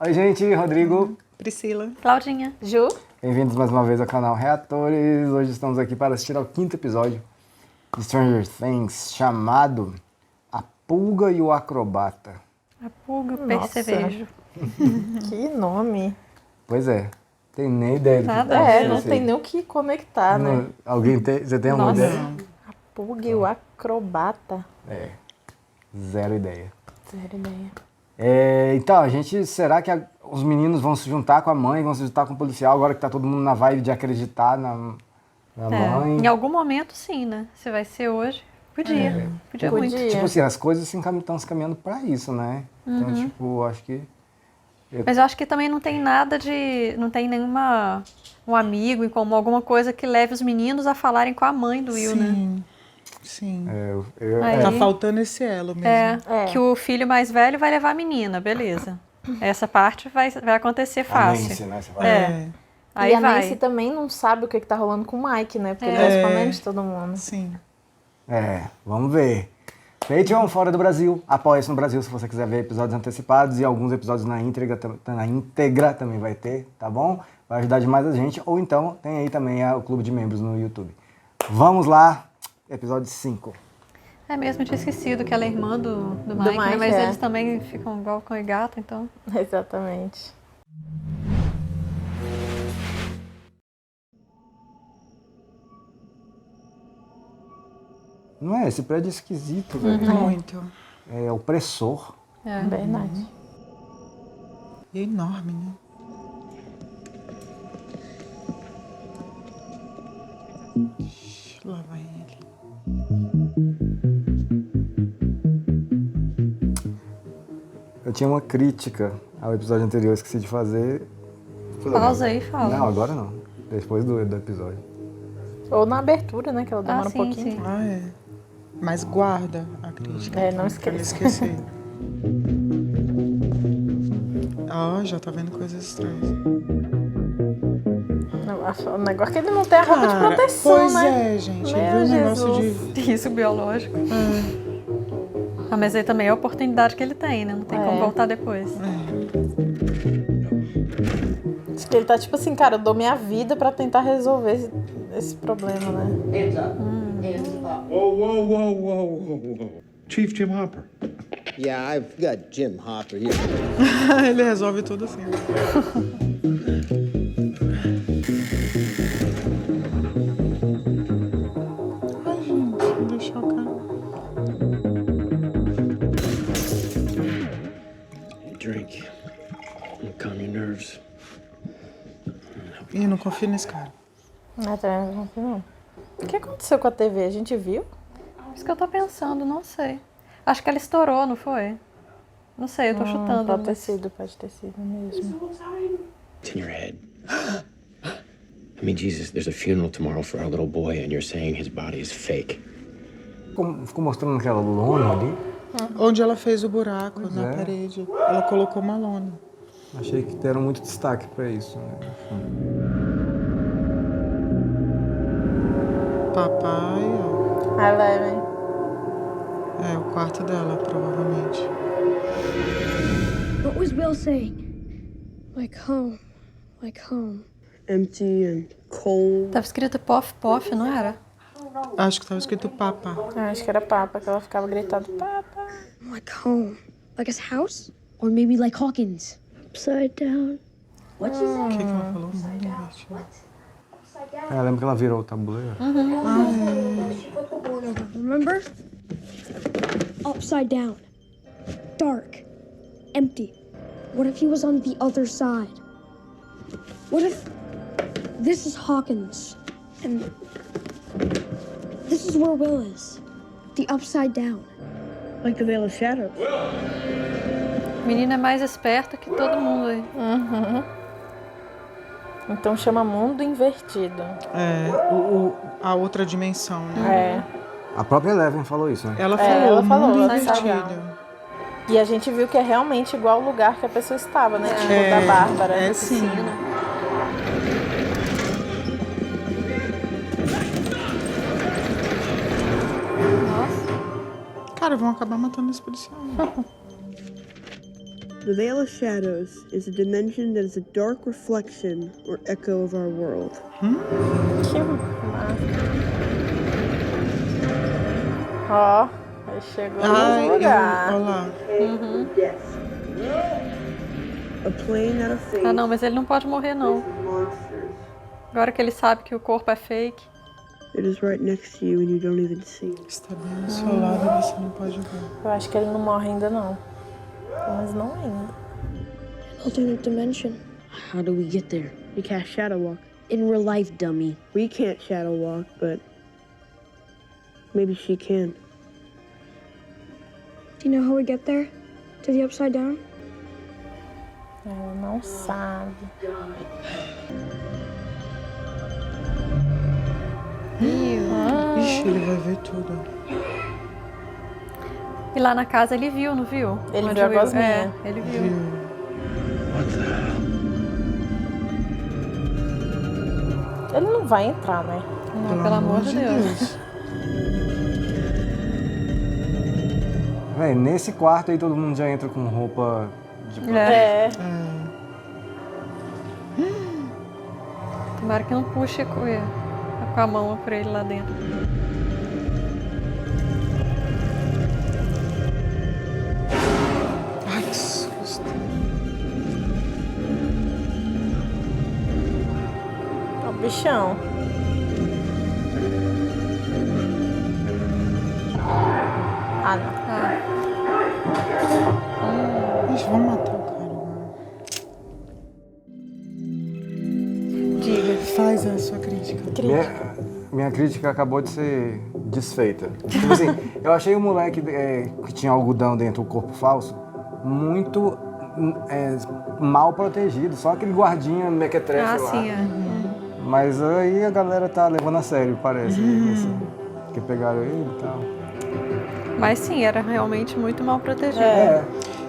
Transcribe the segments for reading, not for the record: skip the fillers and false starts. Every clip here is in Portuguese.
Oi, gente, Rodrigo. Priscila. Claudinha. Ju. Bem-vindos mais uma vez ao canal Reatores. Hoje estamos aqui para assistir ao 5º episódio de Stranger Things, chamado A Pulga e o Acrobata. A pulga, o Nossa. percevejo. Que nome. Pois é, tem nem ideia do que Nada pode a ver, ser Não esse tem aí. nem o que conectar, né? Alguém tem? Você tem alguma Nossa. ideia? Pulga e o acrobata. É, zero ideia. Zero ideia. Então, será que os meninos vão se juntar com a mãe, vão se juntar com o policial, agora que tá todo mundo na vibe de acreditar na mãe? Em algum momento, sim, né? Se vai ser hoje, podia. Podia muito. Podia. Tipo assim, as coisas estão se caminhando pra isso, né? Então, tipo, acho que... Mas eu acho que também não tem nada de... Não tem um amigo em comum, alguma coisa que leve os meninos a falarem com a mãe do Will, né? Sim. Aí- Tá faltando esse elo mesmo. É. Que o filho mais velho vai levar a menina, beleza. Essa parte vai acontecer A fácil. Nancy, né? Você vai... É. Aí e a vai. Nancy também não sabe o que tá rolando com o Mike, né? Porque ele É. tá escondendo de todo mundo. Sim. Vamos ver. Patreon fora do Brasil. Apoia-se no Brasil se você quiser ver episódios antecipados e alguns episódios na íntegra também vai ter, tá bom? Vai ajudar demais a gente. Ou então tem aí também o clube de membros no YouTube. Vamos lá, episódio 5. É mesmo, eu tinha esquecido que ela é irmã do Mike, né? Mike, Mas é. eles também ficam igual cão e gato, então... Exatamente. Não é? Esse prédio é esquisito, velho. Muito. É opressor. É. Verdade. E é enorme, né? Lá vai ele. Eu tinha uma crítica ao episódio anterior, esqueci de fazer. Pausa aí e fala. Não, agora não. Depois do episódio. Ou na abertura, né? Que ela demora um sim, pouquinho. sim. Ah, é. Mas guarda a crítica. É, não Pra não esqueça. esquecer. Ó, já tá vendo coisas estranhas. O negócio é que ele não tem a roupa de proteção, pois né? é, gente. Meu Viu o negócio Jesus. de... Risco biológico. Ah, mas aí também é a oportunidade que ele tem, né? Não tem como voltar depois. Acho que ele tá tipo assim, cara, eu dou minha vida pra tentar resolver esse problema, né? Hands up. Hands up. Whoa. Chief Jim Hopper. Yeah, I've got Jim Hopper here. Ele resolve tudo assim. Ai, gente, deixa eu cá. Drink. Calm your nerves. Ih, não confio nesse cara. Não, também não confio, não. O que aconteceu com a TV? A gente viu? Isso que eu tô pensando, não sei. Acho que ela estourou, não foi? Não sei, eu tô chutando. Pode ter mas- sido mesmo. It's in your head. I mean, Jesus, there's a funeral tomorrow for our little boy, and you're saying his body is fake. Ficou mostrando aquela lona ali. Onde ela fez o buraco na é. parede. Ela colocou uma lona. Achei que deram muito destaque pra isso, né? Papai, ó. A Eleven. É o quarto dela, provavelmente. What was Will saying? Like home. Like home. Empty and cold. Tava escrito Pof Pof, não era? Acho que tava escrito Papa. Acho que era Papa, que ela ficava gritando, Papa. Like home. Like his house? Or maybe like Hawkins. Upside down. O que ela falou? Mundo invertido. Eu lembro que ela virou o tabuleiro. Remember? Upside down. Dark. Empty. What if he was on the other side? What if this is Hawkins and this is where Will is? The upside down. Like the Veil of Shadow. O menino é mais esperto que todo mundo aí. Então chama mundo invertido. É, a outra dimensão, né? É. A própria Eleven falou isso, né? Ela falou, ela falou, mundo ela invertido. sabe. E a gente viu que é realmente igual o lugar que a pessoa estava, né? Tipo, É, da Bárbara. é sim. Nossa. Cara, vão acabar matando esse policial. The Veil of Shadows is a dimension that is a dark reflection or echo of our world. Que massa. Ó, aí chegou Ai, no lugar. olha lá. A plane out of fate. Ah, não, mas ele não pode morrer, não. Monsters. Agora que ele sabe que o corpo é fake. It is right next to you and you don't even see. Está bem do seu lado e você não pode ver. Eu acho que ele não morre ainda, não. Mas não ainda. Alternate dimension. How do we get there? We cast Shadow Walk. In real life, dummy. We can't Shadow Walk, but maybe she can. Do you know how we get there? To the Upside Down? Ela não sabe. Ixi, ele vai ver tudo. E lá na casa ele viu, não viu? Ele Onde viu a o Will- gosminha. É, ele viu. Ele não vai entrar, né? Não, pelo amor de Deus. Véi, nesse quarto aí todo mundo já entra com roupa de É. É. Tomara que não puxe com a mão pra ele lá dentro. Ai, que susto. Ó, o bichão. Ah, não. Ixi, vamos matar o cara agora. Diga. Faz a sua crítica. Minha crítica acabou de ser desfeita. Tipo assim, eu achei o moleque que tinha algodão dentro do corpo falso muito mal protegido. Só aquele guardinha mequetrefe Ah, lá. sim, é. Mas aí a galera tá levando a sério, parece. Assim, que pegaram ele e tal. Mas sim, era realmente muito mal protegido.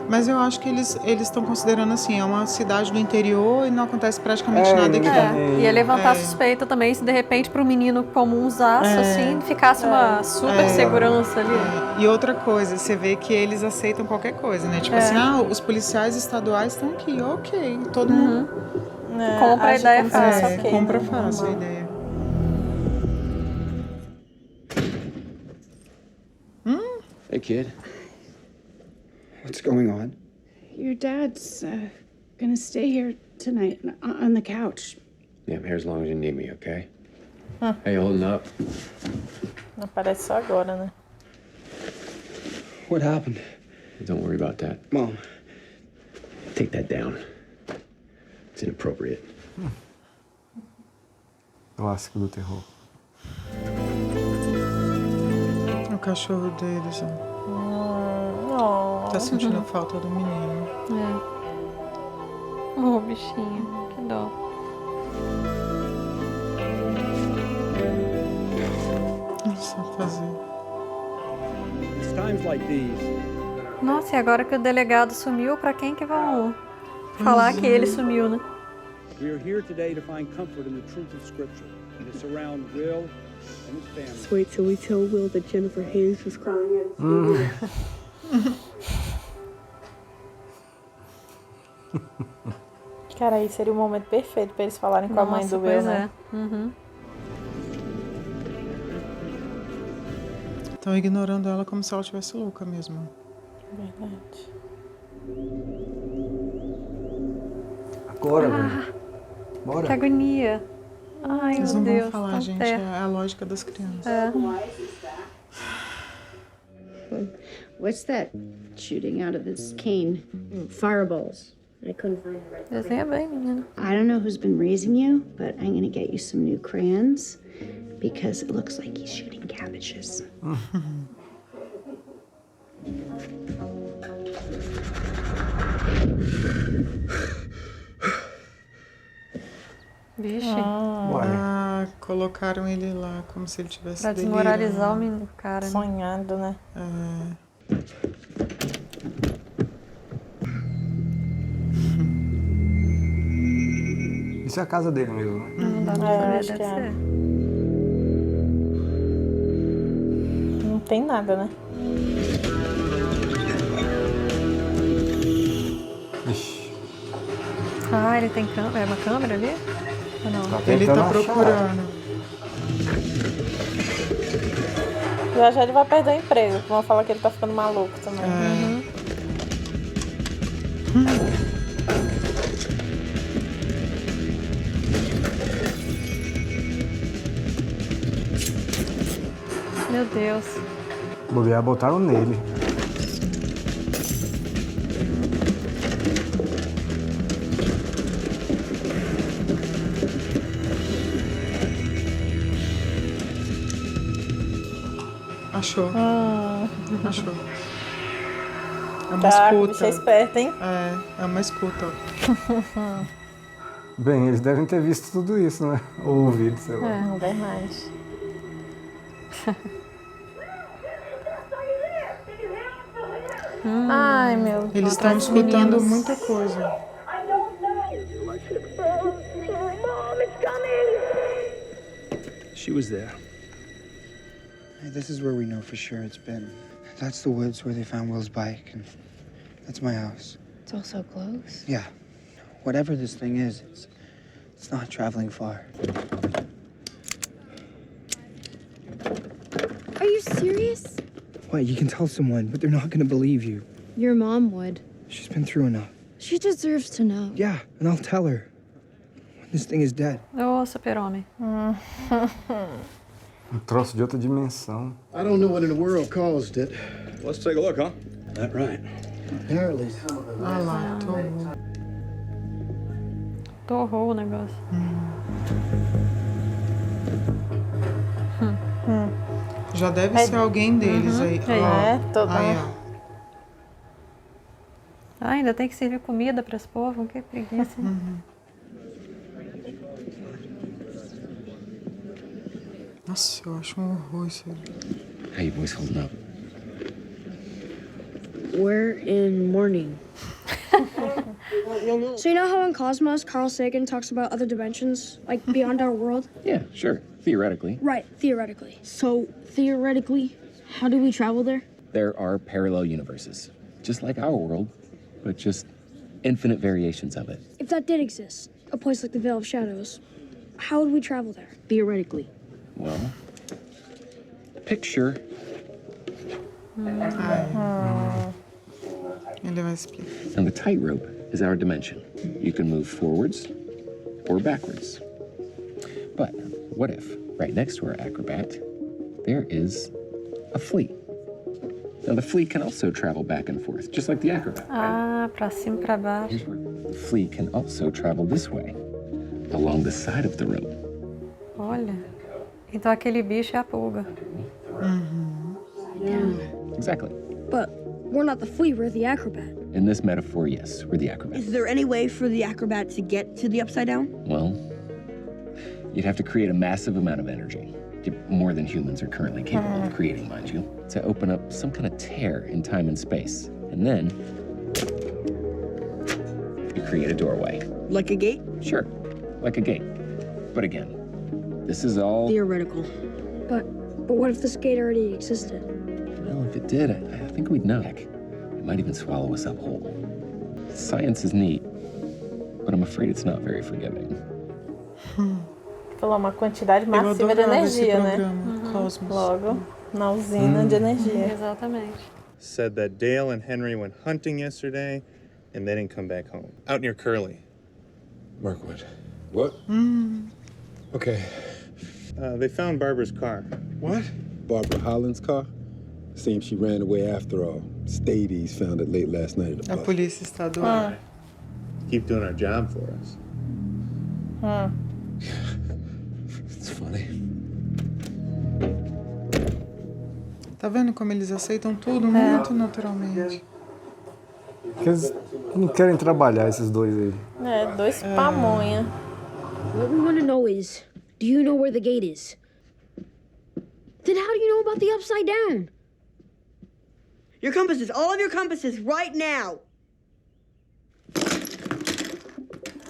Mas eu acho que eles estão considerando assim, é uma cidade do interior e não acontece praticamente nada aqui. É, ia levantar suspeita também se de repente para um menino comumzaço, assim, ficasse uma super segurança ali. E outra coisa, você vê que eles aceitam qualquer coisa, né? Tipo assim, os policiais estaduais estão aqui, ok, todo mundo Compra a age ideia como se fosse fácil. ok, compra né? fácil a ideia. Hey, kid. What's going on? Your dad's gonna stay here tonight on the couch. Yeah, I'm here as long as you need me, okay? Hey, holding up? Não aparece só agora, né? What happened? Don't worry about that. Mom. Take that down. It's inappropriate. Clássico do terror. O cachorro deles, ó. Oh. Tá sentindo falta do menino. Oh, bichinho, que dó. Não sabe fazer. It's times like these. Nossa, e agora que o delegado sumiu, pra quem que vão falar que ele sumiu, né? We are here today to find comfort in the truth of Scripture and to surround Will and his family. Just wait till we tell Will that Jennifer Hayes was crying. Cara, aí seria o momento perfeito pra eles falarem com a mãe do Will, pois né? é. Uhum. Estão ignorando ela como se ela estivesse louca mesmo. Verdade. Agora, velho. Bora. Que agonia. Ai, Eles meu não Deus. vão falar, tão gente. perto. É a lógica das crianças. What's that shooting out of his cane? Fireballs. I couldn't find the right. Desenha bem, menina. I don't know who's been raising you, but I'm gonna get you some new crayons because it looks like he's shooting cabbages. Vixe. Ah, colocaram ele lá como se ele tivesse Pra desmoralizar o menino, cara. Né? Sonhado, né? Isso é a casa dele mesmo, né? Não dá pra É, saber, acho deve que é. ser. Não tem nada, né? Ixi, Ah, ele tem câmera. É uma câmera ali? Ou não? Ele tentando tá achar. procurando. Já já ele vai perder o emprego. Vão falar que ele tá ficando maluco também. Meu Deus. Bobear, botaram nele. Achou. Achou. É uma Caraca, o bicho escuta. é esperto, hein? É uma escuta. Bem, eles devem ter visto tudo isso, né? Ou ouvido, sei lá. Não tem mais. Ai, meu Deus. Eles estão Atrás dos escutando meninos. muita coisa. She was there. Hey, this is where we know for sure it's been. That's the woods where they found Will's bike, and that's my house. It's all so close. Yeah. Whatever this thing is, it's not traveling far. Are you serious? What? You can tell someone, but they're not gonna believe you. Your mom would. She's been through enough. She deserves to know. Yeah, and I'll tell her. When this thing is dead. Ô, super-homem. Um troço de outra dimensão. I don't know what in the world caused it. Let's take a look, huh? That right. Apparently some of the Ah lá, Torrou o negócio. Já deve ser alguém deles aí. Aí. Ó. É, todo Aí, mundo. ó. Ah, ainda tem que servir comida para esse povo. Que preguiça. Nossa, eu acho um horror isso aí. How you boys holding up? We're in mourning. So you know how in Cosmos, Carl Sagan talks about other dimensions, like beyond our world? Yeah, sure. Theoretically. Right, theoretically. So, theoretically, how do we travel there? There are parallel universes, just like our world, but just infinite variations of it. If that did exist, a place like the Veil of Shadows, how would we travel there? Theoretically. Well, picture Ele vai explicar. and the tightrope is our dimension. You can move forwards or backwards. But what if, right next to our acrobat, there is a flea? Now, the flea can also travel back and forth, just like the acrobat. Ah, pra cima e pra baixo. Here's where the flea can also travel this way, along the side of the rope. Olha. Então aquele bicho é a pulga. Exactly. But we're not the flea, we're the acrobat. In this metaphor, yes, we're the acrobat. Is there any way for the acrobat to get to the Upside Down? Well, you'd have to create a massive amount of energy, more than humans are currently capable of creating, mind you, to open up some kind of tear in time and space. And then you create a doorway. Like a gate? Sure, like a gate. But again, this is all... Theoretical. But what if this gate already existed? Well, if it did, I think we'd know. Heck, it might even swallow us up whole. Science is neat, but I'm afraid it's not very forgiving. Falou uma quantidade Eu massiva de adorava esse energia, né? programa, Cosmos. Logo, na usina de energia. Exatamente. Said that Dale and Henry went hunting yesterday, and they didn't come back home. Out near Curly. Mirkwood. What? Okay. They found Barbara's car. What? Barbara Holland's car? Seems she ran away after all. Stadies found it late last night at the A bus. polícia estadual. Keep doing our job for us. It's funny. Tá vendo como eles aceitam tudo muito naturalmente? Porque eles não querem trabalhar, esses dois aí. É, dois pamonha. What we want to know is, do you know where the gate is? Then how do you know about the Upside Down? Your compasses, all of your compasses, right now!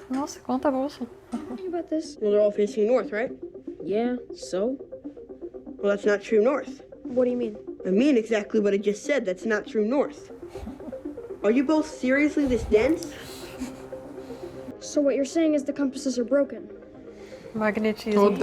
Nossa, quanta bolsa. Think about this. Well, they're all facing north, right? Yeah, so? Well, that's not true north. What do you mean? I mean exactly what I just said. That's not true north. Are you both seriously this dense? So what you're saying is the compasses are broken? Magnetismo.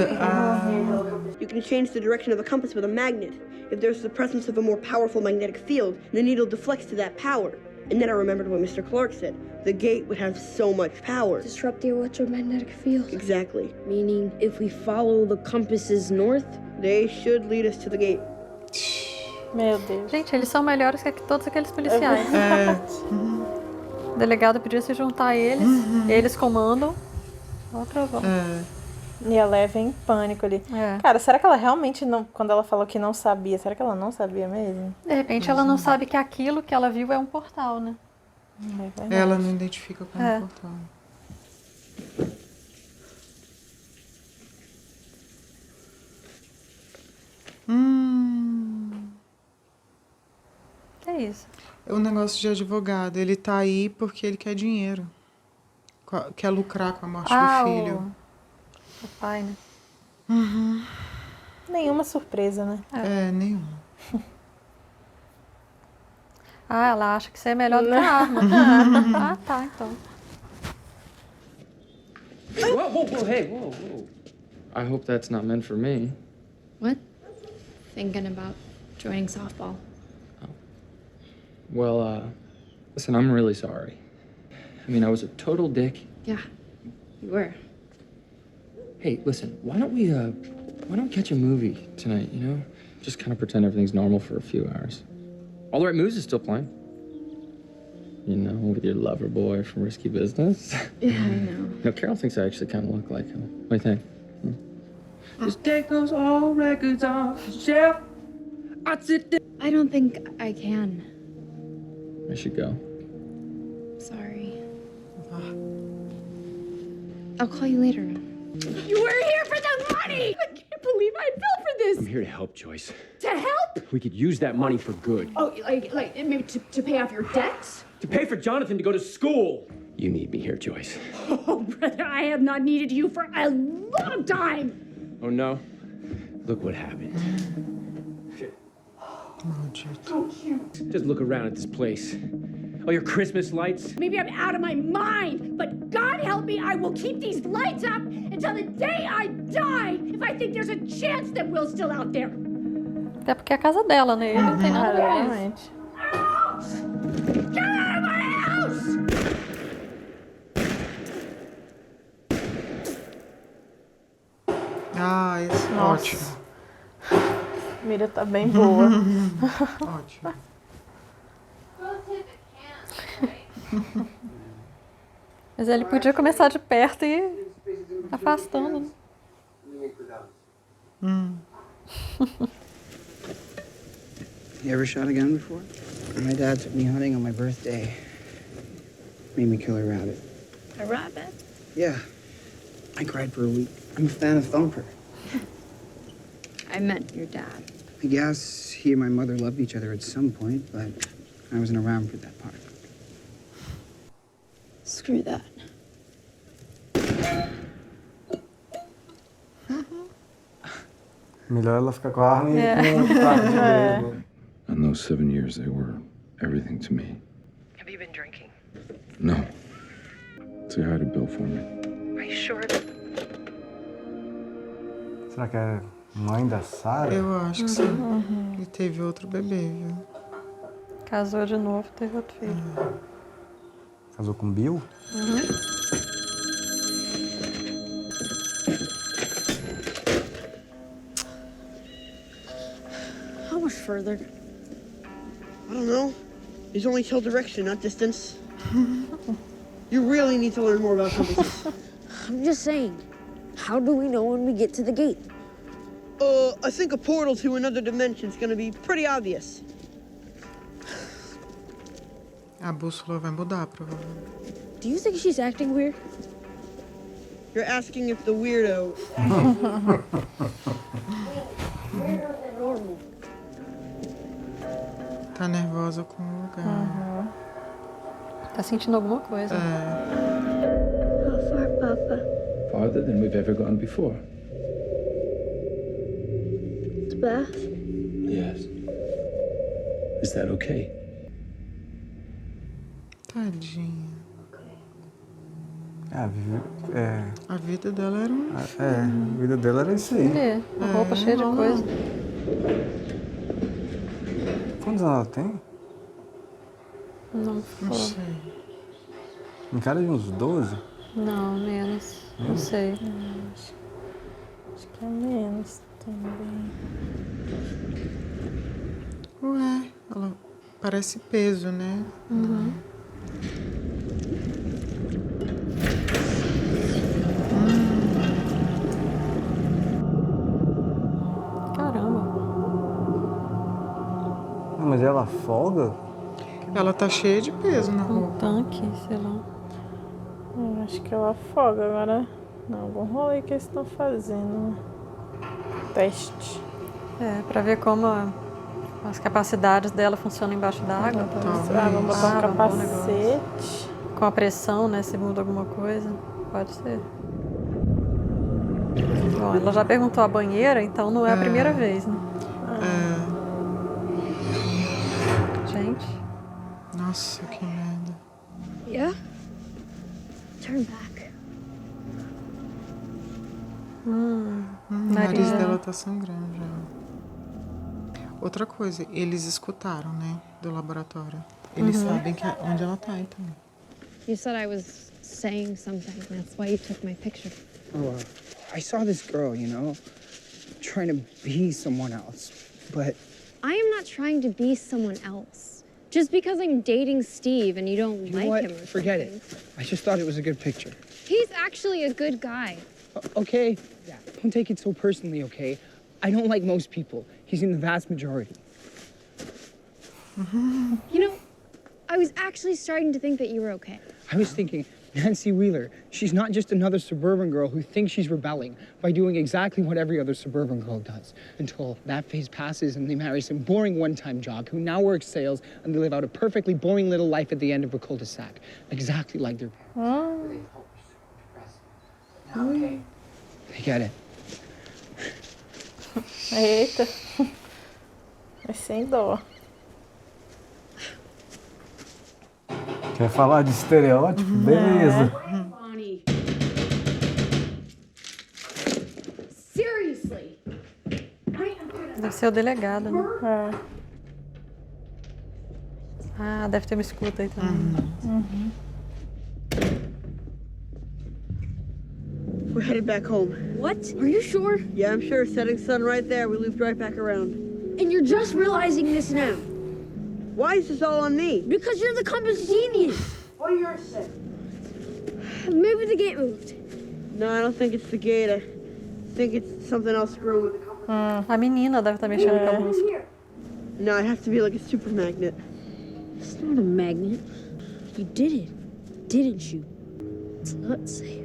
You can change the direction of a compass with a magnet. If there's the presence of a more powerful magnetic field, the needle deflects to that power. And then I remembered what Mr. Clark said. The gate would have so much power. Disrupt the electromagnetic field. Exactly. Meaning, if we follow the compasses north, they should lead us to the gate. Meu Deus. Gente, eles são melhores que todos aqueles policiais. O delegado podia se juntar a eles, eles comandam. Outra vão. E a Leve em pânico ali. É. Cara, será que ela realmente não... Quando ela falou que não sabia, será que ela não sabia mesmo? De repente ela não sabe que aquilo que ela viu é um portal, né? Ela não identifica como portal. É isso. É um negócio de advogado. Ele tá aí porque ele quer dinheiro. Quer lucrar com a morte do filho. O pai, né? Nenhuma surpresa, né? Nenhuma. Ela acha que você é melhor do que a arma. Tá, então. Whoa, hey, whoa. I hope that's not meant for me. What? Thinking about joining softball. Well, listen, I'm really sorry. I mean, I was a total dick. Yeah, you were. Hey, listen, why don't we catch a movie tonight, you know? Just kind of pretend everything's normal for a few hours. All the Right Moves is still playing. You know, with your lover boy from Risky Business. Yeah, I know. No, Carol thinks I actually kind of look like him. What do you think? Just take those old records off the shelf. I don't think I can. I should go. Sorry. I'll call you later. You were here for the money! I can't believe I fell for this! I'm here to help, Joyce. To help? We could use that money for good. Oh, like maybe to pay off your debts? To pay for Jonathan to go to school. You need me here, Joyce. Oh, brother, I have not needed you for a long time! Oh, no? Look what happened. Just look around at this place. All your Christmas lights. Maybe I'm out of my mind, but God help me, I will keep these lights up until the day I die if I think there's a chance that Will's still out there. Até porque é a casa dela, né? Ele não tem nada a ver com isso. Get out of my house! Isso é Nossa. ótimo. Mira tá bem boa. Ótimo. Mas ele podia começar de perto e ir afastando, né? You ever shot a gun before? My dad took me hunting on my birthday. Made me kill a rabbit. A rabbit? Yeah. I cried for a week. I'm a fan of Thumper. I meant your dad. I guess he and my mother loved each other at some point, but I wasn't around for that part. Screw that. Melhor ela ficar com a arma e com o prato de beijo. In those 7 years, they were everything to me. Have you been drinking? No. Say hi to Bill for me. Are you sure? Será que é mãe da Sarah? Eu acho que sim. E teve outro bebê, viu? Casou de novo, teve outro filho. Casou com Bill? How much further? I don't know. There's only tell direction, not distance. You really need to learn more about compasses. I'm just saying. How do we know when we get to the gate? I think a portal to another dimension is gonna be pretty obvious. A bússola vai mudar, provavelmente. Do you think she's acting weird? You're asking if the weirdo... Weirder than normal. Tá nervosa com o lugar. Tá sentindo alguma coisa. How far, Papa? Farther than we've ever gone before. The bath? Yes. Is that okay? Tadinha. A vida dela era um... a vida dela era isso aí. A roupa cheia de coisa. Quantos anos ela tem? Não Não sei. Em cara de uns 12? Não, menos. Não sei. Acho que é menos também. Ué, ela parece peso, né? Uhum. Caramba. Mas ela folga? Ela tá cheia de peso na roupa. Tanque, sei lá. Eu acho que ela afoga agora. Não, algum rolê que eles estão fazendo. Teste. Pra ver como as capacidades dela funcionam embaixo d'água. Vamos botar um capacete. Com a pressão, né? Se muda alguma coisa. Pode ser. Bom, ela já perguntou a banheira, então não é a primeira vez, né? Gente. Nossa, que merda. Yeah? Turn back. O nariz dela tá sangrando já. Outra coisa, eles escutaram, né? Do laboratório. Eles sabem onde ela tá, então. You said I was saying something. That's why you took my picture. Oh, I saw this girl, you know, trying to be someone else, but... I am not trying to be someone else. Just because I'm dating Steve and you don't You know like what? him or Forget something. it. I just thought it was a good picture. He's actually a good guy. Okay, yeah, don't take it so personally, okay? I don't like most people. He's in the vast majority. You know, I was actually starting to think that you were okay. I was thinking, Nancy Wheeler, she's not just another suburban girl who thinks she's rebelling by doing exactly what every other suburban girl does, until that phase passes and they marry some boring one-time jock who now works sales and they live out a perfectly boring little life at the end of a cul-de-sac, exactly like their parents. They get it. Eita. É sem dó. Quer falar de estereótipo? Beleza. Bonnie. Seriously. Deve ser o delegado, né? Ah, deve ter uma escuta aí também. We're headed back home. What? Are you sure? Yeah, I'm sure. Setting sun right there. We looped right back around. And you're just realizing this now? Why is this all on me? Because you're the compass genius. What do yours say? Maybe the gate moved. No, I don't think it's the gate. I think it's something else screwing with the compass. A menina deve estar mexendo com a música. No, it has to be like a super magnet. It's not a magnet. You did it, didn't you? It's not safe.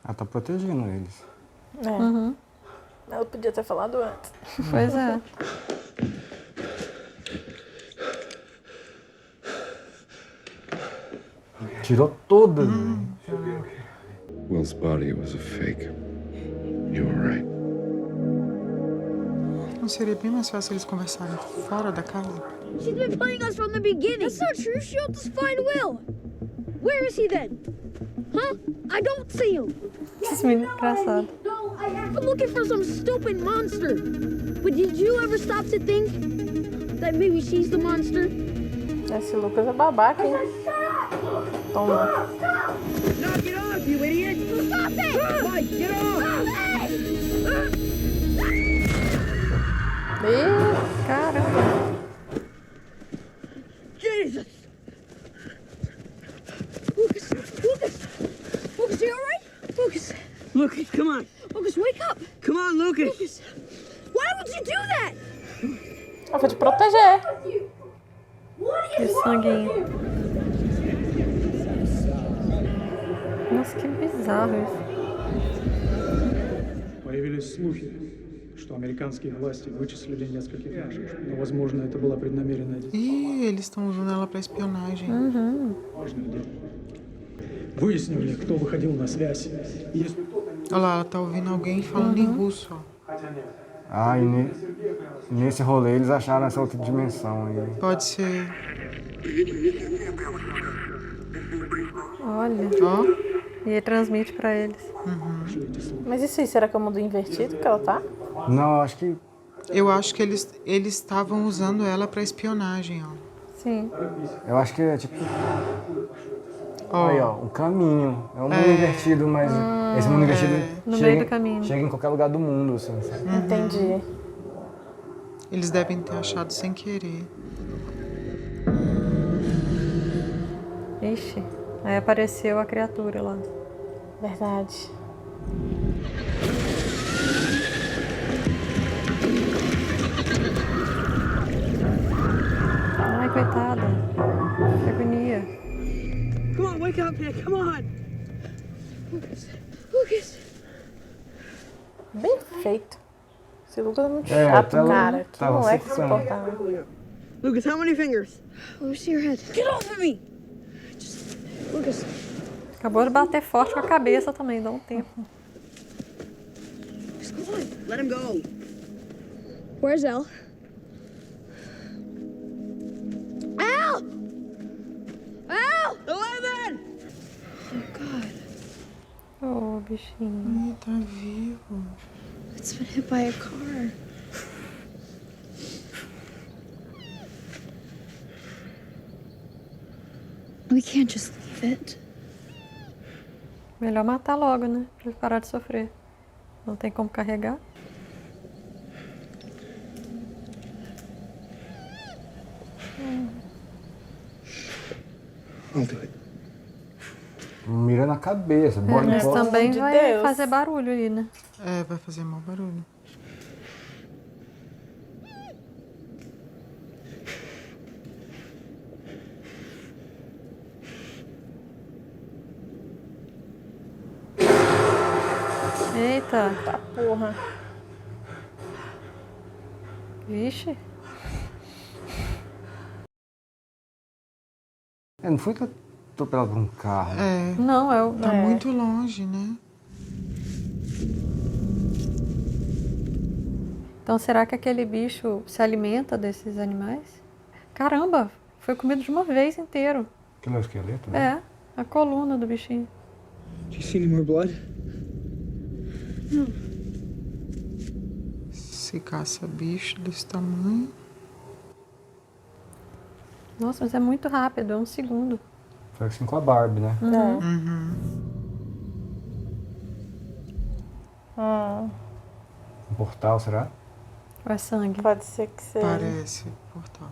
Ela tá protegendo eles. Ela podia ter falado antes. Pois é. Tirou todas. Will's body was a fake. You were right. Não seria bem mais fácil eles conversarem fora da casa? She's been playing us from the beginning. That's not true. She helped us find Will. Where is he then? Huh? I don't see him. Esse menino é engraçado. I'm looking for some stupid monster. But did you ever stop to think that maybe she's the monster? Esse Lucas é babaca, hein? Toma. Knock it off, you idiot! Stop it! Mike, get off! Ih, caramba. Jesus! Lucas! Lucas! Lucas, are you alright? Lucas! Lucas, come on! Lucas, wake up! Come on, Lucas! Lucas! Why would you do that? eu vou te proteger. Que sanguinho. Nossa, que bizarro isso. Появились слухи, что американские власти вычислили нескольких наших, но, возможно, это была преднамеренная действие. Ih, eles estão usando ela pra espionagem. Важное дело. Выяснили, кто выходил на связь. Если Olha lá, ela tá ouvindo alguém falando em russo, ó. Хотя нет, Ah, e nesse rolê eles acharam essa outra dimensão aí. Pode ser. Olha. E ele transmite pra eles. Mas isso aí, será que é o mundo invertido que ela tá? Não, eu acho que... Eu acho que eles estavam usando ela pra espionagem, ó. Sim. Eu acho que é tipo... Aí, ó, o caminho. É um mundo invertido, mas esse mundo invertido No chega, meio do caminho. chega em qualquer lugar do mundo, assim. Sabe? Entendi. Eles devem ter achado sem querer. Ixi, aí apareceu a criatura lá. Verdade. Ai, coitada. Que agonia. Come on, wake up here, come on! Lucas! Bem feito. Esse Lucas é muito É, chato, tava- cara. Que tava moleque forçando. insuportável. Lucas, how many fingers? Let me see your head. Get off of me! Lucas, Acabou de bater forte com a cabeça também, dá um tempo. Just come on, let him go. where's Elle? Elle! Elle! 11! Oh, God. Oh, bichinho. Ele tá vivo. It's been hit by a car. We can't just leave it. Melhor matar logo, né? Pra ele parar de sofrer. Não tem como carregar. I'll do it. Mira na cabeça. Mas também de vai Deus. fazer barulho aí, né? É, vai fazer mau barulho. Eita. Tá porra. Vixe. Não foi atropelado por um carro. É. Não, é o... Tá é. muito longe, né? Então será que aquele bicho se alimenta desses animais? Caramba, foi comido de uma vez inteiro. Aquilo é o esqueleto, né? É, a coluna do bichinho. Do you see any more blood? Se caça bicho desse tamanho. Nossa, mas é muito rápido, é um segundo. Foi assim com a Barbie, né? Um portal, será? Ou é sangue? Pode ser que seja. Parece portal.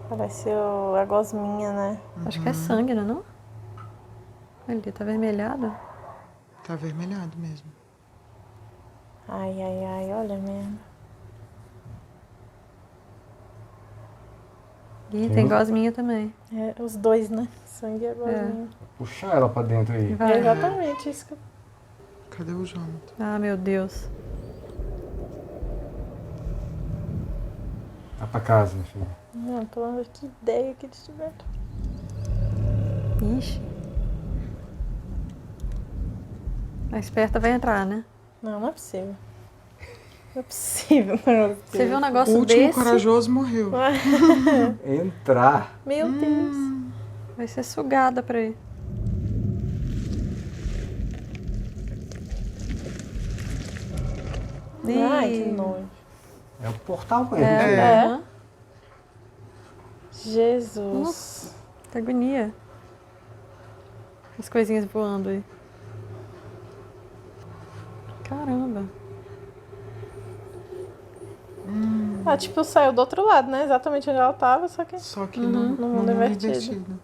Parece a gosminha, né? Acho que é sangue, não é não? Ali, tá avermelhado. Tá avermelhado mesmo. Ai, ai, ai, olha mesmo. Ih, tem gosminha também. É, os dois, né? Sangue e gosminha. Puxar ela pra dentro aí. Vai. É exatamente isso que eu... Cadê o Jonathan? Ah, meu Deus. Vai pra casa, minha filha. Não, pelo menos que ideia que eles tiveram. Ixi. A esperta vai entrar, né? Não, não é possível. Não é possível. Você viu um negócio O último desse? corajoso morreu. Entrar. Meu Deus. Vai ser sugada pra ir. Ai, Ih. que nojo. É o portal mesmo. É. Jesus. Nossa, que agonia. As coisinhas voando aí. Caramba. Ah, tipo, saiu do outro lado, né? Exatamente onde ela tava, só que No mundo invertido.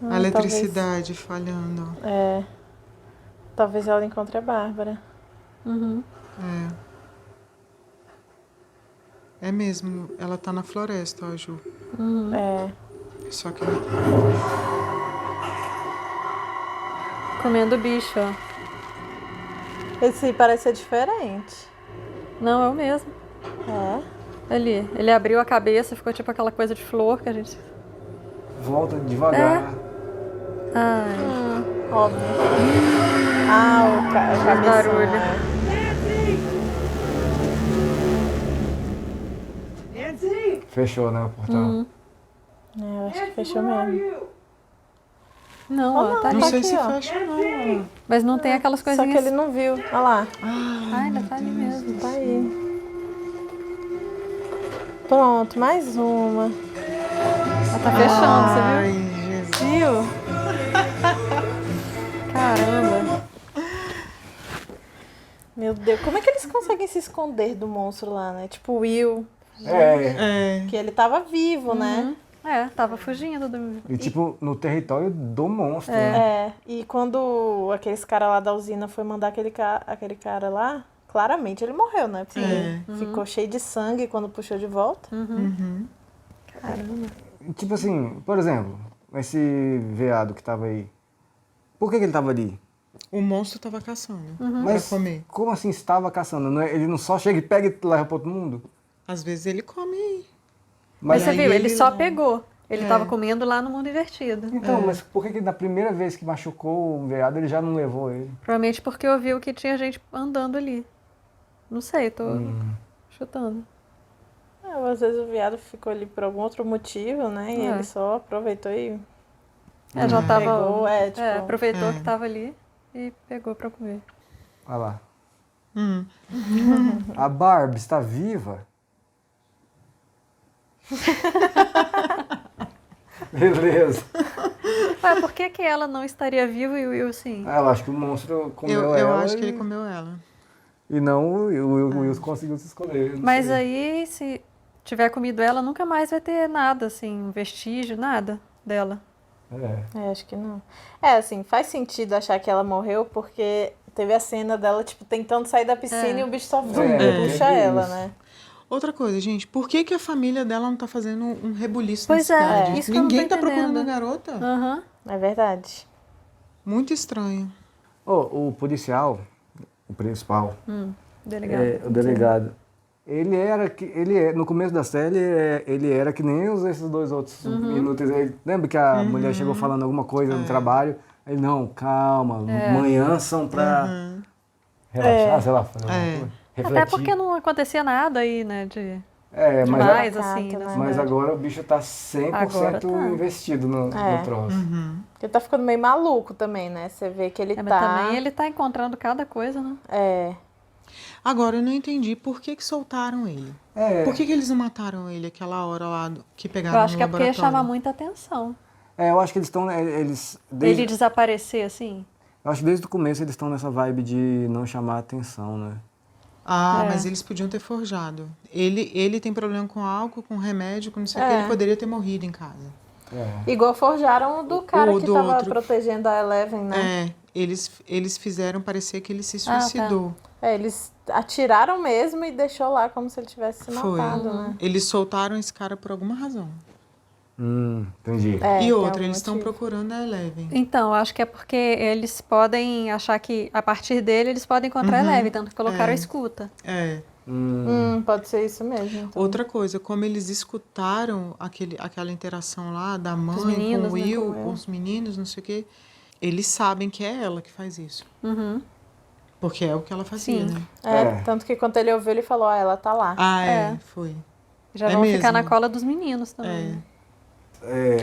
A eletricidade falhando. Ó. É. Talvez ela encontre a Bárbara. É mesmo, ela tá na floresta, ó, Ju. É. Só que Comendo bicho, ó. Esse aí parece ser diferente. Não, é o mesmo. É. Ali, ele abriu a cabeça, ficou tipo aquela coisa de flor que a gente... Volta devagar. Ai, Óbvio. Ah, o faz cabeção. barulho. É. Fechou, né, o portão. Eu acho que fechou mesmo. Não, ó, tá, Não tá sei aqui, se ó. fecha ou não. Mas não tem aquelas Só coisinhas... que ele não viu. Olha lá. Ah, ainda tá ali mesmo. Tá aí. Pronto, mais uma. Ela tá fechando, você viu? Jesus. Caramba. Meu Deus, como é que eles conseguem se esconder do monstro lá, né? Tipo o Will. É. Que ele tava vivo, né? Tava fugindo do... E tipo, no território do monstro, né? E quando aqueles caras lá da usina foi mandar aquele cara lá, claramente ele morreu, né? Porque ficou cheio de sangue quando puxou de volta. Caramba. Tipo assim, por exemplo, esse veado que tava aí, por que ele tava ali? O monstro tava caçando Mas pra comer. como assim estava caçando? Ele não só chega e pega e leva para outro mundo? Às vezes ele come. Mas você aí viu, ele só pegou. Ele tava comendo lá no mundo invertido. Então, mas por que na primeira vez que machucou o veado ele já não levou ele? Provavelmente porque eu vi que tinha gente andando ali. Não sei, tô chutando. Às vezes o viado ficou ali por algum outro motivo, né? E ele só aproveitou e... Já tava... Pegou, aproveitou que tava ali e pegou pra comer. Olha lá. A Barb está viva? Beleza. Ué, por que ela não estaria viva e o Will sim? Eu acho que o monstro comeu ela. Eu acho que ele comeu ela. E não o Will conseguiu se esconder. Mas aí, se tiver comido ela, nunca mais vai ter nada, assim, vestígio, nada dela. acho que não. Assim, faz sentido achar que ela morreu porque teve a cena dela, tipo, tentando sair da piscina e o bicho só puxa ela, né? Outra coisa, gente, por que a família dela não tá fazendo um rebuliço Pois na cidade? isso que eu não Ninguém tô tá procurando a entendendo. garota? É verdade. Muito estranho. O policial, o principal, Delegado. o delegado, no começo da série, ele era que nem esses dois outros inúteis. Lembra que a mulher chegou falando alguma coisa no trabalho? Ele, não, calma, manhã são pra relaxar, sei lá, fazer alguma coisa. Refletir. Até porque não acontecia nada aí, né, mas, assim. mas agora o bicho tá 100% Agora tá. investido no troço. Porque ele tá ficando meio maluco também, né? Você vê que ele Mas tá... também ele tá encontrando cada coisa, né? Agora, eu não entendi por que soltaram ele. Por que eles não mataram ele aquela hora lá que pegaram Eu acho no que é porque ia laboratório? chamar muita atenção. Eu acho que eles estão... Ele desaparecer, assim. Eu acho que desde o começo eles estão nessa vibe de não chamar atenção, né? Mas eles podiam ter forjado. Ele tem problema com álcool, com remédio, com não sei o que. Ele poderia ter morrido em casa. Igual forjaram do cara que do tava outro. protegendo a Eleven, né? Eles fizeram parecer que ele se suicidou. Eles atiraram mesmo e deixou lá como se ele tivesse se matado, né? Eles soltaram esse cara por alguma razão. Entendi. E outra, eles estão procurando a Eleven. Então, acho que é porque eles podem achar que, a partir dele, eles podem encontrar a Eleven, tanto que colocaram a escuta. Pode ser isso mesmo. Então. Outra coisa, como eles escutaram aquela interação lá da mãe meninos, com o Will, né, com os meninos, não sei o quê, eles sabem que é ela que faz isso. Porque é o que ela fazia, Sim. né? Tanto que quando ele ouviu, ele falou, ela tá lá. Foi. Já vão ficar na cola dos meninos também.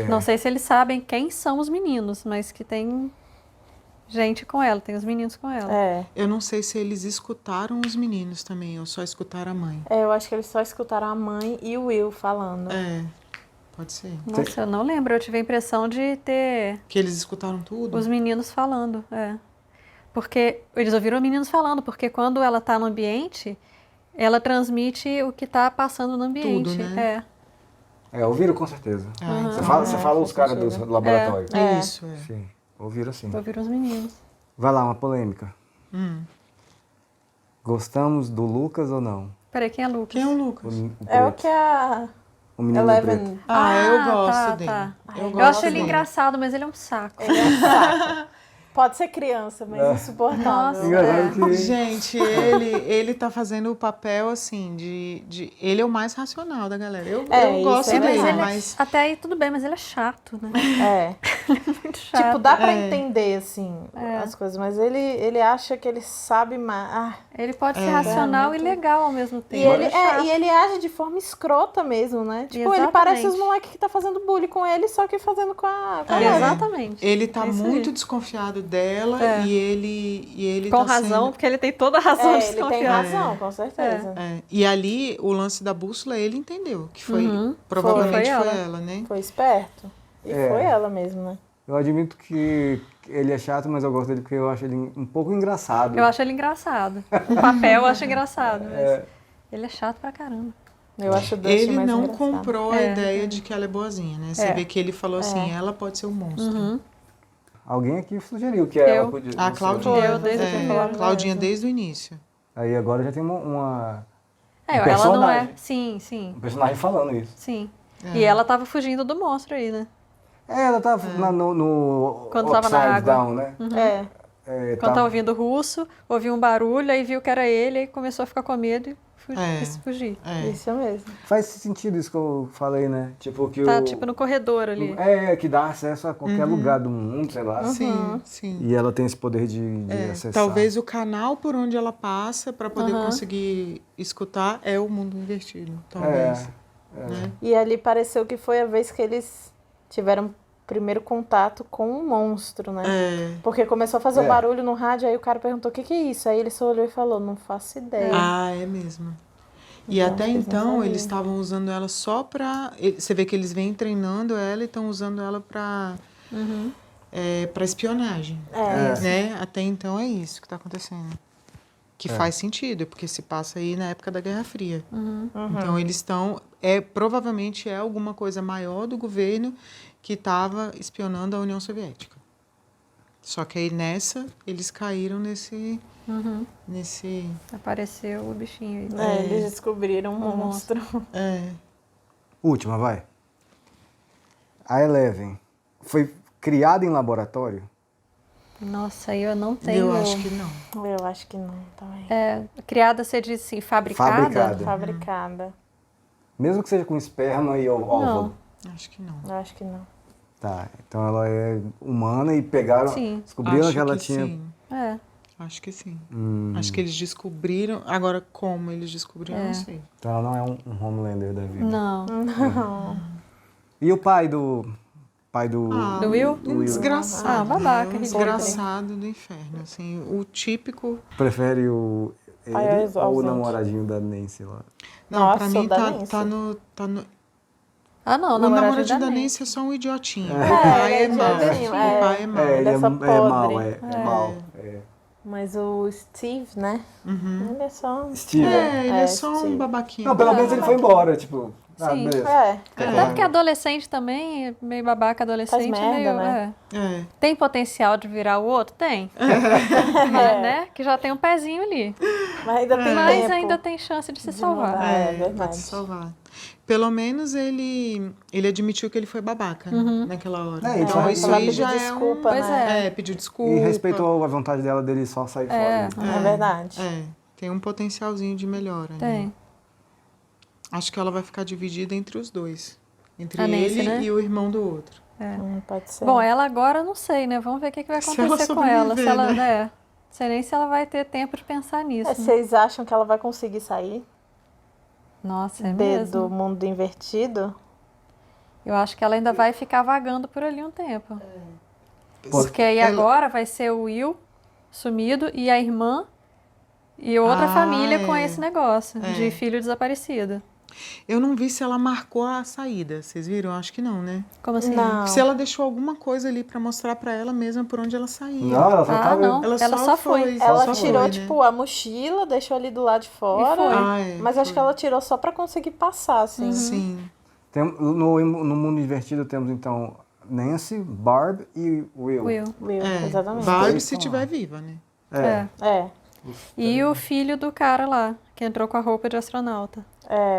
Não sei se eles sabem quem são os meninos, mas que tem gente com ela, tem os meninos com ela. Eu não sei se eles escutaram os meninos também, ou só escutaram a mãe. Eu acho que eles só escutaram a mãe e o Will falando. Pode ser. Nossa, eu não lembro, eu tive a impressão de ter... Que eles escutaram tudo? Os meninos falando, Porque eles ouviram os meninos falando, porque quando ela tá no ambiente, ela transmite o que tá passando no ambiente. Tudo, né? Ouviram com certeza. Você fala os caras do laboratório. Isso, Sim, ouviram sim. Ouviram os meninos. Vai lá, uma polêmica. Gostamos do Lucas ou não? Peraí, quem é Lucas? Quem é o Lucas? É o que a O menino Eleven... preto. Eu gosto dele. Eu acho ele engraçado, mas ele é um saco. Ele é um saco. Pode ser criança, mas insuportável. Gente, ele tá fazendo o papel, assim, de... Ele é o mais racional da galera. Eu gosto dele, mas... Até aí tudo bem, mas ele é chato, né? Muito chato. Tipo, dá pra entender, assim, as coisas, mas ele acha que ele sabe mais. Ele pode ser racional e legal ao mesmo tempo. E ele age de forma escrota mesmo, né? Tipo, ele parece os moleques que tá fazendo bullying com ele, só que fazendo com a Exatamente. Ele tá muito desconfiado dela e ele com tá razão, sendo... porque ele tem toda a razão de desconfiar. Ele tem razão, com certeza. E ali, o lance da bússola, ele entendeu, que foi, provavelmente foi ela, né? Foi esperto. E foi ela mesmo, né? Eu admito que ele é chato, mas eu gosto dele porque eu acho ele um pouco engraçado. Eu acho ele engraçado. O papel eu acho engraçado, mas ele é chato pra caramba. Eu acho ele mais não comprou a ideia de que ela é boazinha, né? Você vê que ele falou assim, ela pode ser um monstro. Alguém aqui sugeriu que ela podia... A Claudinha. Claudinha desde o início. Aí agora já tem uma ela não é... Sim. Um personagem falando isso. Sim. E ela tava fugindo do monstro aí, né? Ela tava no quando tava na água. Down, né? Quando tava ouvindo russo, ouviu um barulho, aí viu que era ele, aí começou a ficar com medo e quis fugir. Isso mesmo. Faz sentido isso que eu falei, né? Tipo, que tipo no corredor ali. Que dá acesso a qualquer lugar do mundo, sei lá. Sim. E ela tem esse poder de acessar. Talvez o canal por onde ela passa para poder conseguir escutar é o mundo invertido, talvez. Né? E ali pareceu que foi a vez que eles tiveram primeiro contato com um monstro, né? Porque começou a fazer um barulho no rádio, aí o cara perguntou, o que é isso? Aí ele só olhou e falou, não faço ideia. É mesmo. E até então, eles estavam usando ela só pra... Você vê que eles vêm treinando ela e estão usando ela pra espionagem. Né? Até então é isso que está acontecendo. Que faz sentido, porque se passa aí na época da Guerra Fria. Então eles estão... provavelmente é alguma coisa maior do governo que estava espionando a União Soviética. Só que aí eles caíram nesse... Apareceu o bichinho aí. Eles descobriram um monstro. Última, vai. A Eleven foi criada em laboratório? Nossa, eu não tenho... Eu acho que não. Eu acho que não também. Criada, você diz assim, fabricada? Fabricada. Mesmo que seja com esperma e óvulo? Não. Acho que não. Eu acho que não. Tá, então ela é humana e pegaram... Descobriram acho que ela que tinha... Sim. Acho que sim. Acho que eles descobriram... Agora, como eles descobriram, eu não sei. Então ela não é um Homelander da vida. Não. E o pai do do Will? Um desgraçado. Babaca. Um desgraçado do inferno. Assim, o típico... Prefere ele ou o namoradinho da Nancy lá? Não, Nossa, pra mim tá no... não, o namoradinho da Nancy é só um idiotinho. O pai é mau. O pai é mau. Ele é mau. Mas o Steve, né? Ele é só... Steve, ele é só um babaquinho. Não, pelo menos ele foi embora, tipo... Sim. Beleza. Até porque adolescente também, meio babaca adolescente. Faz merda, meio, né? Tem potencial de virar o outro? Tem. Né? Que já tem um pezinho ali. Mas ainda tem tempo. Ainda tem chance de se salvar. É verdade. Pode se salvar. Pelo menos ele admitiu que ele foi babaca naquela hora. Então isso aí já desculpa, né? Pediu desculpa. E respeitou a vontade dele só sair fora. É verdade. Tem um potencialzinho de melhora. Tem. Né? Acho que ela vai ficar dividida entre os dois. Entre Nancy, ele né? e o irmão do outro. Pode ser. Bom, ela agora não sei, né? Vamos ver o que vai acontecer com ela. Se ela, Não sei nem se ela vai ter tempo de pensar nisso. Vocês acham que ela vai conseguir sair? Nossa, é mesmo? Do mundo invertido? Eu acho que ela ainda vai ficar vagando por ali um tempo. Porque aí agora vai ser o Will sumido e a irmã e outra família com esse negócio de filho desaparecido. Eu não vi se ela marcou a saída. Vocês viram? Acho que não, né? Como assim? Não. Se ela deixou alguma coisa ali pra mostrar pra ela mesma por onde ela saía. Não, ela só tava... não. Ela só foi. Ela tirou, tipo, a mochila, deixou ali do lado de fora. Mas acho que ela tirou só pra conseguir passar, assim. Sim. No mundo invertido temos, então, Nancy, Barb e Will. Will, exatamente. Barb se estiver viva, né? E o filho do cara lá, que entrou com a roupa de astronauta.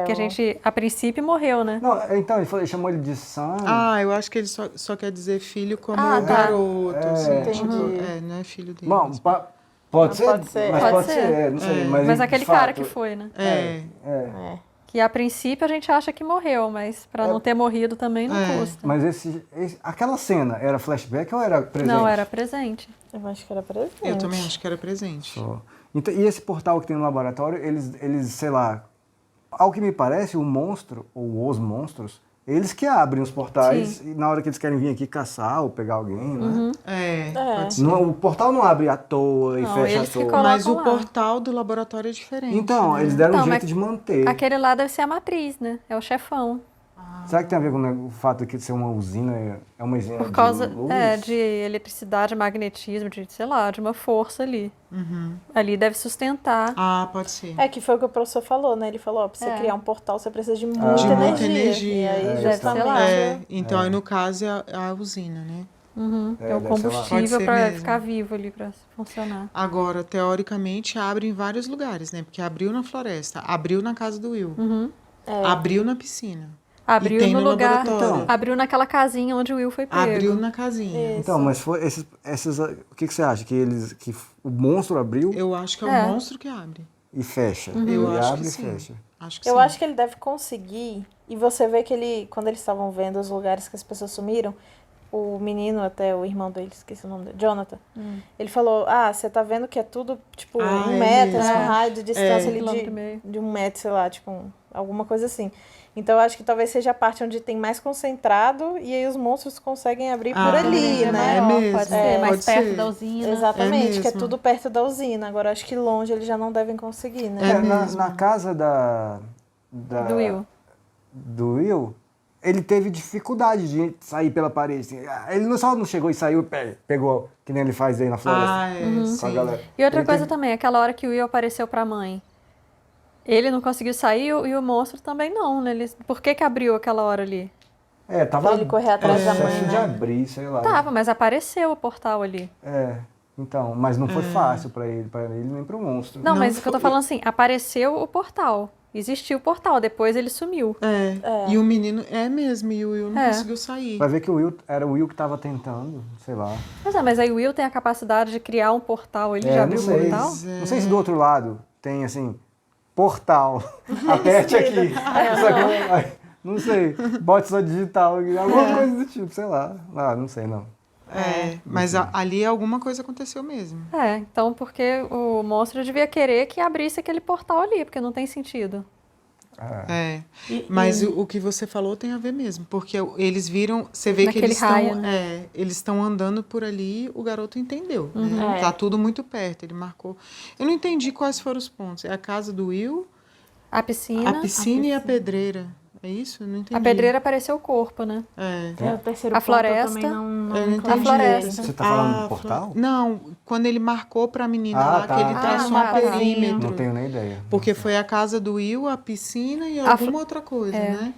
Que a gente, a princípio, morreu, né? Não, então, ele chamou ele de Sam. Ah, eu acho que ele só quer dizer filho como tá. garoto. Assim, tipo, Entendi. não é filho dele. Bom, pode ser, mas pode ser, não sei. Mas aquele de fato, cara que foi, né? Que a princípio a gente acha que morreu, mas pra não ter morrido também não custa. Mas aquela cena era flashback ou era presente? Não, era presente. Eu acho que era presente. Eu também acho que era presente. Então, e esse portal que tem no laboratório, eles, sei lá, ao que me parece, o monstro, ou os monstros, eles que abrem os portais e na hora que eles querem vir aqui caçar ou pegar alguém, né? Pode ser. O portal não abre à toa e fecha à toa. Mas o portal do laboratório é diferente. Então, né? eles deram um jeito de manter. Aquele lá deve ser a matriz, né? É o chefão. Será que tem a ver com o fato de ser uma usina? É uma usina Por causa de luz? de eletricidade, magnetismo, de, sei lá, de uma força ali. Ali deve sustentar. Ah, pode ser. É que foi o que o professor falou, né? Ele falou, pra você criar um portal, você precisa de muita energia. E aí, justamente... Então, aí no caso, é a usina, né? É o combustível para ficar vivo ali, para funcionar. Agora, teoricamente, abre em vários lugares, né? Porque abriu na floresta, abriu na casa do Will, abriu na piscina. Abriu no lugar, laboratório. Abriu naquela casinha onde o Will foi pego. Abriu na casinha. Então, mas foi esses o que você acha? Que o monstro abriu? Eu acho que é o monstro que abre. E fecha. Eu Ele acho abre que e sim. fecha. Eu acho que ele deve conseguir. E você vê que ele, quando eles estavam vendo os lugares que as pessoas sumiram, o menino, até o irmão dele, esqueci o nome dele, Jonathan, ele falou, você tá vendo que é tudo, tipo, 1 metro, um raio de distância ali de 1 metro, sei lá, tipo, alguma coisa assim. Então, eu acho que talvez seja a parte onde tem mais concentrado e aí os monstros conseguem abrir por ali, né? É mesmo. Pode ser, mais pode perto ser. da usina. Exatamente, que é tudo perto da usina. Agora, acho que longe eles já não devem conseguir, né? Na casa do Will, ele teve dificuldade de sair pela parede. Assim. Ele só não chegou e saiu, pegou, que nem ele faz aí na floresta. Com a galera. E outra coisa também, aquela hora que o Will apareceu pra mãe. Ele não conseguiu sair e o monstro também não, né? Por que abriu aquela hora ali? Tava... Pra ele correr atrás da mãe, de abrir, sei lá. Tava, mas apareceu o portal ali. Então, mas não foi fácil pra ele nem pro monstro. Não, mas o que eu tô falando assim, apareceu o portal. Existiu o portal, depois ele sumiu. E o menino, mesmo, e o Will não conseguiu sair. Vai ver que era o Will que tava tentando, sei lá. Mas aí o Will tem a capacidade de criar um portal, ele já abriu o portal? Não sei se do outro lado tem, assim, portal, aperte aqui. Não sei, bote só digital, alguma coisa do tipo, sei lá. Não sei, não. Mas ali alguma coisa aconteceu mesmo. Então porque o monstro devia querer que abrisse aquele portal ali, porque não tem sentido. Mas o que você falou tem a ver mesmo, porque eles viram, você vê que eles estão, eles estão andando por ali, o garoto entendeu, né? Tá tudo muito perto, ele marcou. Eu não entendi quais foram os pontos. É a casa do Will, a piscina e a pedreira. É isso? Eu não entendi. A pedreira apareceu o corpo, né? O terceiro a floresta. Eu também não entendi. A floresta. Você tá falando do portal? Não, quando ele marcou pra menina lá, que ele traçou um perímetro. Não tenho nem ideia. Porque foi a casa do Will, a piscina e alguma outra coisa, né?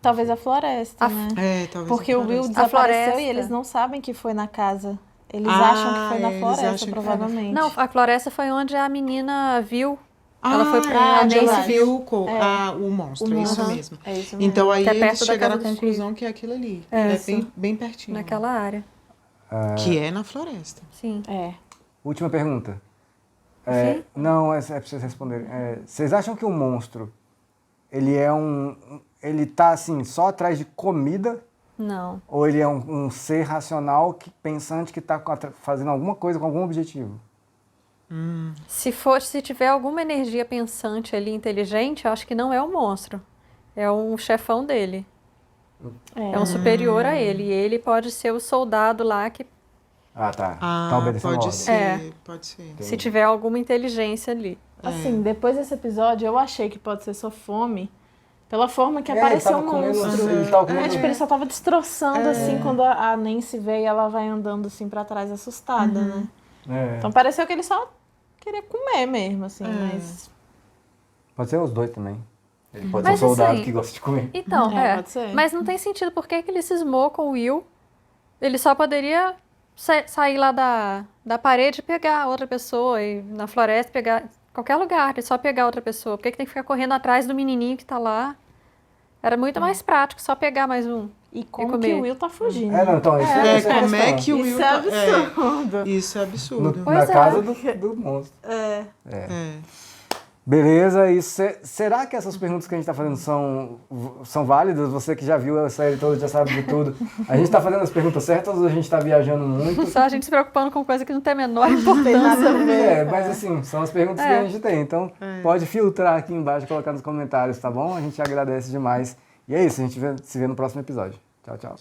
Talvez a floresta, né? Talvez porque o Will desapareceu e eles não sabem que foi na casa. Eles acham que foi na floresta, provavelmente. Não, a floresta foi onde a menina viu. Ela foi a Nancy viu o monstro, é isso mesmo. É isso mesmo. Então aí eles perto chegaram à da casa conclusão que é aquilo ali. Bem pertinho. Naquela área. Que é na floresta. Sim. Última pergunta. Não, é pra vocês responderem. Vocês acham que o monstro, ele tá assim, só atrás de comida? Não. Ou ele é um ser racional, pensante, que tá fazendo alguma coisa com algum objetivo? Se tiver alguma energia pensante ali, inteligente, eu acho que não é um monstro. É um chefão dele. É um superior a ele. E ele pode ser o soldado lá que... Tá obedecendo pode ordem. ser, pode ser. Entendi. Se tiver alguma inteligência ali. Assim, depois desse episódio, eu achei que pode ser só fome, pela forma que apareceu o monstro. Ele só tava destroçando, assim, quando a Nancy veio, ela vai andando, assim, pra trás, assustada, né? Então, pareceu que ele só queria comer mesmo, assim, mas... Pode ser os dois também. Ele pode ser um soldado que gosta de comer. Então, pode ser. Mas não tem sentido. Por que ele cismou com o Will? Ele só poderia sair lá da parede e pegar outra pessoa, e na floresta pegar... Qualquer lugar, é só pegar outra pessoa. Por que tem que ficar correndo atrás do menininho que tá lá? Era muito mais prático, só pegar mais um. E como que o Will tá fugindo? Não, então, isso é como é que o Will Isso é absurdo. Isso é absurdo. na casa do monstro. É. Beleza, e será que essas perguntas que a gente está fazendo são válidas? Você que já viu a série toda, já sabe de tudo. A gente está fazendo as perguntas certas ou a gente está viajando muito? Só a gente se preocupando com coisa que não tem a menor importância. Mas assim, são as perguntas que a gente tem. Então, pode filtrar aqui embaixo e colocar nos comentários, tá bom? A gente agradece demais. E é isso, a gente se vê no próximo episódio. Tchau, tchau.